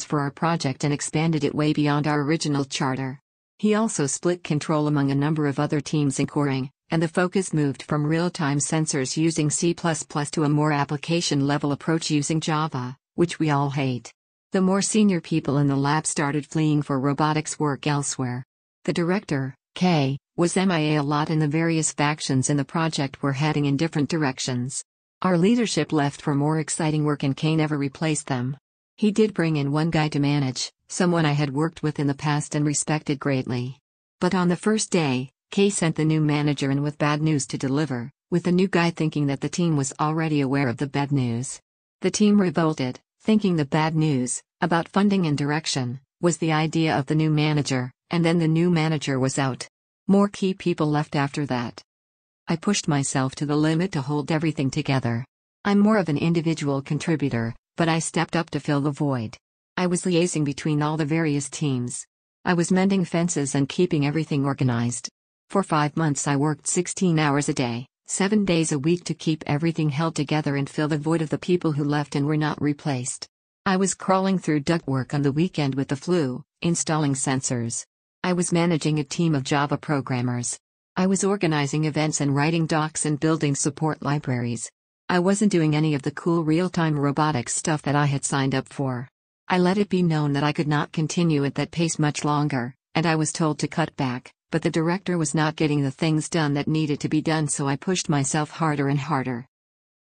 for our project and expanded it way beyond our original charter. He also split control among a number of other teams in coring, and the focus moved from real-time sensors using C++ to a more application-level approach using Java, which we all hate. The more senior people in the lab started fleeing for robotics work elsewhere. The director, K, was MIA a lot, and the various factions in the project were heading in different directions. Our leadership left for more exciting work and K never replaced them. He did bring in one guy to manage, someone I had worked with in the past and respected greatly. But on the first day, K sent the new manager in with bad news to deliver, with the new guy thinking that the team was already aware of the bad news. The team revolted, thinking the bad news, about funding and direction, was the idea of the new manager, and then the new manager was out. More key people left after that. I pushed myself to the limit to hold everything together. I'm more of an individual contributor, but I stepped up to fill the void. I was liaising between all the various teams. I was mending fences and keeping everything organized. For 5 months I worked 16 hours a day, 7 days a week to keep everything held together and fill the void of the people who left and were not replaced. I was crawling through ductwork on the weekend with the flu, installing sensors. I was managing a team of Java programmers. I was organizing events and writing docs and building support libraries. I wasn't doing any of the cool real-time robotics stuff that I had signed up for. I let it be known that I could not continue at that pace much longer, and I was told to cut back, but the director was not getting the things done that needed to be done, so I pushed myself harder and harder.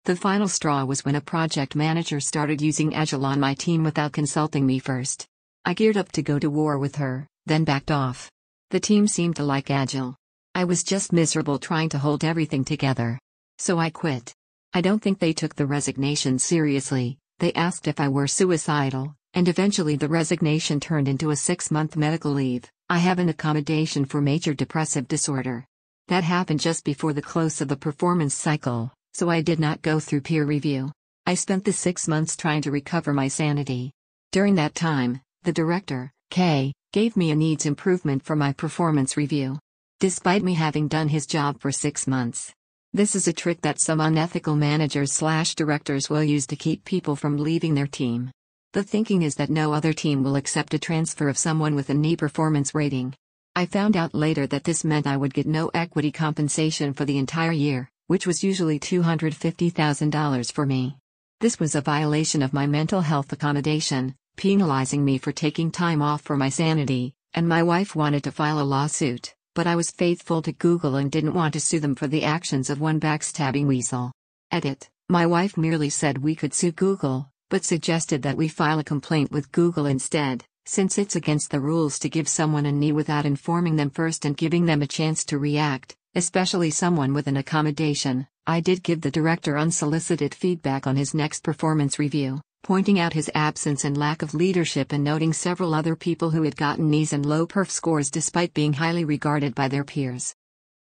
The final straw was when a project manager started using Agile on my team without consulting me first. I geared up to go to war with her, then backed off. The team seemed to like Agile. I was just miserable trying to hold everything together. So I quit. I don't think they took the resignation seriously. They asked if I were suicidal, and eventually the resignation turned into a 6-month medical leave. I have an accommodation for major depressive disorder. That happened just before the close of the performance cycle, so I did not go through peer review. I spent the 6 months trying to recover my sanity. During that time, the director, K, gave me a needs improvement for my performance review. Despite me having done his job for 6 months. This is a trick that some unethical managers/directors will use to keep people from leaving their team. The thinking is that no other team will accept a transfer of someone with a knee performance rating. I found out later that this meant I would get no equity compensation for the entire year, which was usually $250,000 for me. This was a violation of my mental health accommodation, penalizing me for taking time off for my sanity, and my wife wanted to file a lawsuit, but I was faithful to Google and didn't want to sue them for the actions of one backstabbing weasel. Edit: my wife merely said we could sue Google, but suggested that we file a complaint with Google instead, since it's against the rules to give someone a knee without informing them first and giving them a chance to react, especially someone with an accommodation. I did give the director unsolicited feedback on his next performance review, pointing out his absence and lack of leadership and noting several other people who had gotten knees and low perf scores despite being highly regarded by their peers.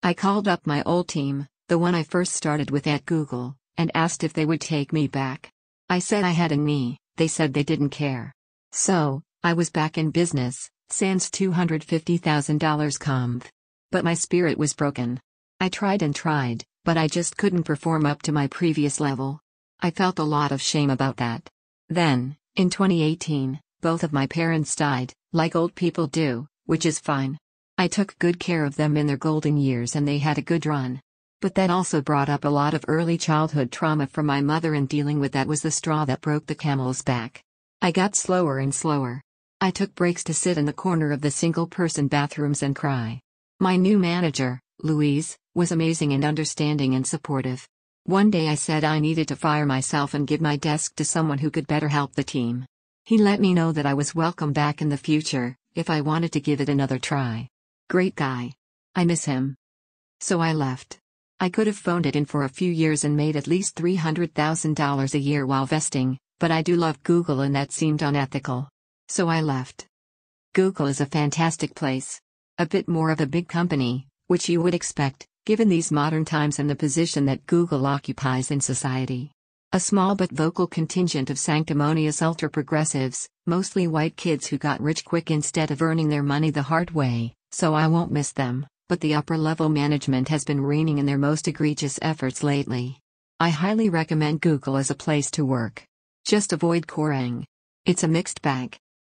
I called up my old team, the one I first started with at Google, and asked if they would take me back. I said I had a knee. They said they didn't care. So, I was back in business, sans $250,000 conv. But my spirit was broken. I tried and tried, but I just couldn't perform up to my previous level. I felt a lot of shame about that. Then, in 2018, both of my parents died, like old people do, which is fine. I took good care of them in their golden years and they had a good run. But that also brought up a lot of early childhood trauma from my mother, and dealing with that was the straw that broke the camel's back. I got slower and slower. I took breaks to sit in the corner of the single-person bathrooms and cry. My new manager, Louise, was amazing and understanding and supportive. One day I said I needed to fire myself and give my desk to someone who could better help the team. He let me know that I was welcome back in the future, if I wanted to give it another try. Great guy. I miss him. So I left. I could have phoned it in for a few years and made at least $300,000 a year while vesting, but I do love Google and that seemed unethical. So I left. Google is a fantastic place. A bit more of a big company, which you would expect, given these modern times and the position that Google occupies in society. A small but vocal contingent of sanctimonious ultra-progressives, mostly white kids who got rich quick instead of earning their money the hard way, so I won't miss them, but the upper-level management has been reining in their most egregious efforts lately. I highly recommend Google as a place to work. Just avoid coring. It's a mixed bag.